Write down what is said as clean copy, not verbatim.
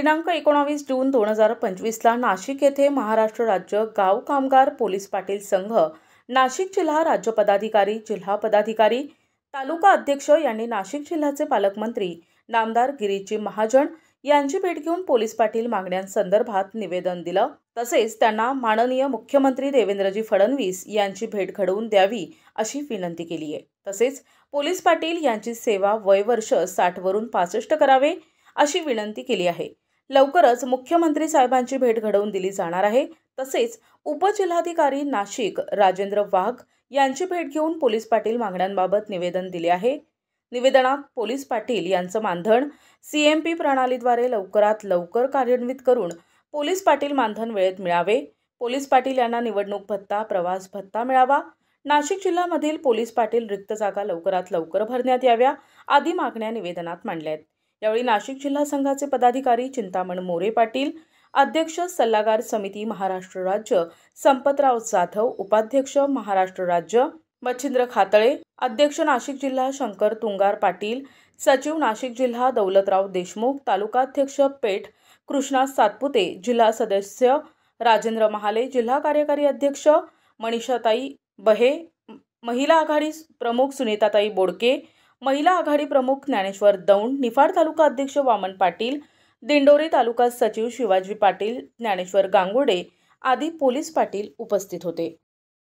दिनांक 19 जून 2025ला नाशिक येथे महाराष्ट्र राज्य गाव कामगार पोलीस पाटील संघ, नाशिक जिल्हा राज्य पदाधिकारी, जिल्हा पदाधिकारी, तालुका अध्यक्ष यांनी नाशिक जिल्ह्याचे पालकमंत्री नामदार गिरीजी महाजन यांची भेट घेऊन पोलीस पाटील मागण्यांसंदर्भात निवेदन दिलं। तसेच त्यांना माननीय मुख्यमंत्री देवेंद्रजी फडणवीस यांची भेट घडवून द्यावी अशी विनंती केली आहे। तसेच पोलीस पाटील यांची सेवा वय वर्ष 60 वरून 65 करावे अशी विनंती केली आहे। लवकरच मुख्यमंत्री साहेबांची भेट घडवून दिली जाणार आहे। तसेच उपजिल्हाधिकारी नाशिक राजेंद्र वाघ यांची भेट घेऊन पोलीस पाटील मागण्यांबाबत निवेदन दिले आहे। निवेदनात पोलीस पाटील यांचं मानधन CMP प्रणालीद्वारे लवकरात लवकर कार्यान्वित करून पोलीस पाटील मानधन वेळेत मिळावे, पोलीस पाटील यांना निवडणूक भत्ता, प्रवास भत्ता मिळावा, नाशिक जिल्ह्यामधील पोलीस पाटील रिक्त जागा लवकरात लवकर भरण्यात याव्या आदी मागण्या निवेदनात मांडल्या आहेत। यावेळी नाशिक जिल्हा संघाचे पदाधिकारी चिंतामण मोरे पाटील, अध्यक्ष सल्लागार समिती महाराष्ट्र राज्य संपतराव जाधव, उपाध्यक्ष महाराष्ट्र राज्य मच्छिंद्र खातळे, अध्यक्ष नाशिक जिल्हा शंकर तुंगार पाटील, सचिव नाशिक जिल्हा दौलतराव देशमुख, तालुकाध्यक्ष पेठ कृष्णा सातपुते, जिल्हा सदस्य राजेंद्र महाले, जिल्हा कार्यकारी अध्यक्ष मनीषाताई बहे, महिला आघाडी प्रमुख सुनीताताई बोडके, महिला आघाडी प्रमुख ज्ञानेश्वर दौंड, निफाड तालुका अध्यक्ष वामन पाटील, दिंडोरी तालुका सचिव शिवाजी पाटील, ज्ञानेश्वर गांगुर्डे आदी पोलीस पाटील उपस्थित होते।